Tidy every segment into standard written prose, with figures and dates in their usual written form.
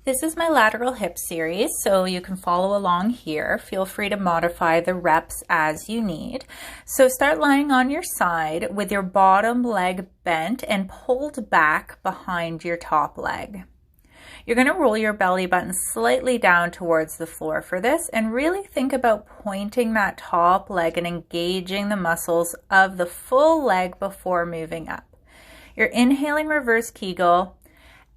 This is my lateral hip series, so you can follow along here. Feel free to modify the reps as you need. So start lying on your side with your bottom leg bent and pulled back behind your top leg. You're going to roll your belly button slightly down towards the floor for this, and really think about pointing that top leg and engaging the muscles of the full leg before moving up. You're inhaling reverse Kegel.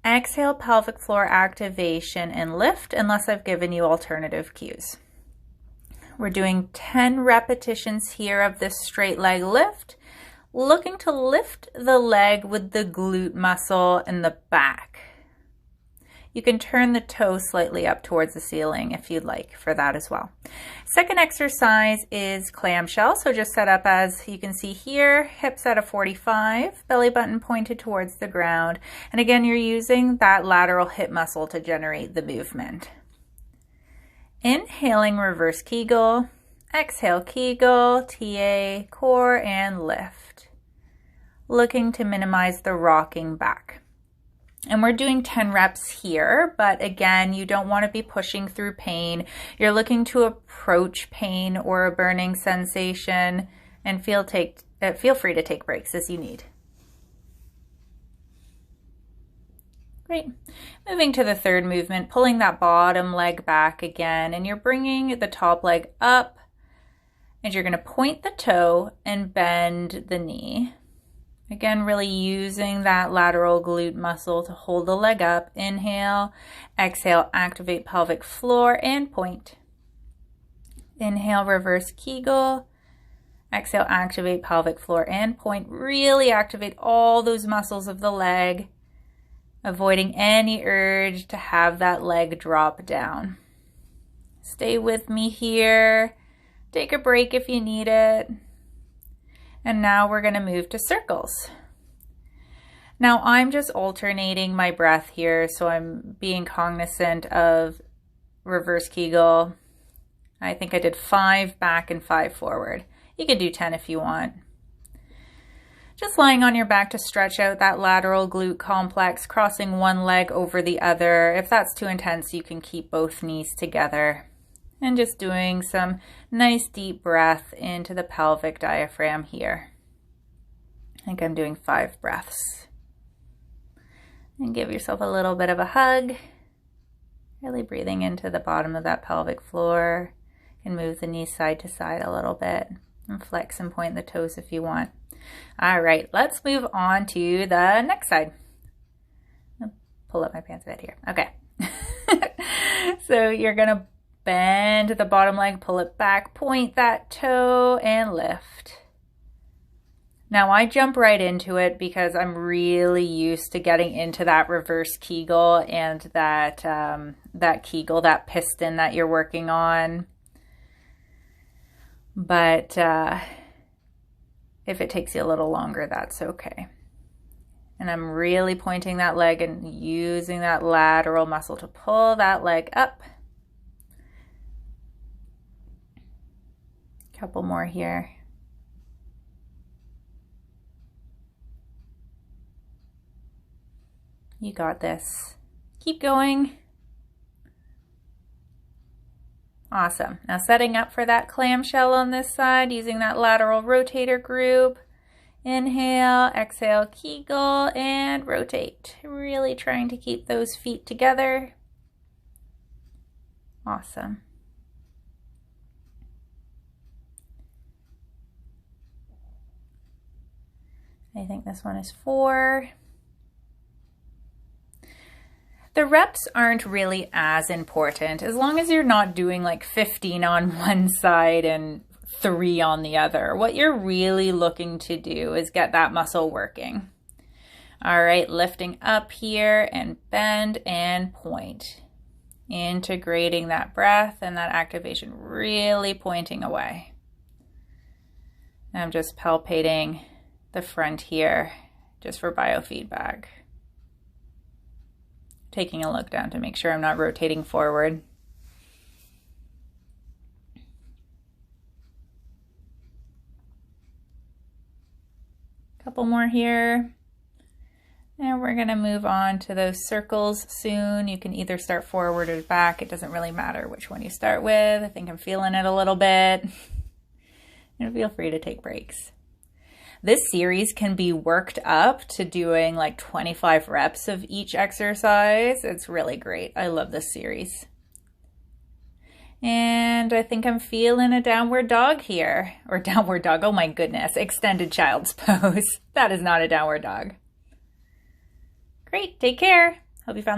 Exhale, pelvic floor activation and lift, unless I've given you alternative cues. We're doing 10 repetitions here of this straight leg lift, looking to lift the leg with the glute muscle in the back. You can turn the toe slightly up towards the ceiling if you'd like for that as well. Second exercise is clamshell. So just set up as you can see here, hips at a 45, belly button pointed towards the ground. And again, you're using that lateral hip muscle to generate the movement. Inhaling reverse Kegel, exhale Kegel, TA, core, and lift. Looking to minimize the rocking back. And we're doing 10 reps here, but again, you don't want to be pushing through pain. You're looking to approach pain or a burning sensation, and feel free to take breaks as you need. Great. Moving to the third movement, pulling that bottom leg back again, and you're bringing the top leg up, and you're going to point the toe and bend the knee. Again, really using that lateral glute muscle to hold the leg up. Inhale, exhale, activate pelvic floor and point. Inhale, reverse Kegel. Exhale, activate pelvic floor and point. Really activate all those muscles of the leg, avoiding any urge to have that leg drop down. Stay with me here. Take a break if you need it. And now we're going to move to circles. Now I'm just alternating my breath here, so I'm being cognizant of reverse Kegel. I think I did 5 back and 5 forward. You could do 10 if you want. Just lying on your back to stretch out that lateral glute complex, crossing one leg over the other. If that's too intense, you can keep both knees together. And just doing some nice deep breath into the pelvic diaphragm here. I think I'm doing 5 breaths. And give yourself a little bit of a hug. Really breathing into the bottom of that pelvic floor. You can move the knees side to side a little bit. And flex and point the toes if you want. All right, let's move on to the next side. I'll pull up my pants a bit here. Okay. So you're going to bend the bottom leg, pull it back, point that toe, and lift. Now I jump right into it because I'm really used to getting into that reverse Kegel and that Kegel, that piston that you're working on. But if it takes you a little longer, that's okay. And I'm really pointing that leg and using that lateral muscle to pull that leg up. Couple more here. You got this. Keep going. Awesome. Now setting up for that clamshell on this side, using that lateral rotator group. Inhale, exhale, Kegel, and rotate. Really trying to keep those feet together. Awesome. I think this one is 4. The reps aren't really as important as long as you're not doing like 15 on one side and 3 on the other. What you're really looking to do is get that muscle working. All right, lifting up here and bend and point. Integrating that breath and that activation, really pointing away. I'm just palpating the front here just for biofeedback. Taking a look down to make sure I'm not rotating forward. Couple more here. And we're gonna move on to those circles soon. You can either start forward or back. It doesn't really matter which one you start with. I think I'm feeling it a little bit. And feel free to take breaks. This series can be worked up to doing like 25 reps of each exercise. It's really great. I love this series. And I think I'm feeling a downward dog here. Or downward dog, oh my goodness, extended child's pose. That is not a downward dog. Great, take care. Hope you found this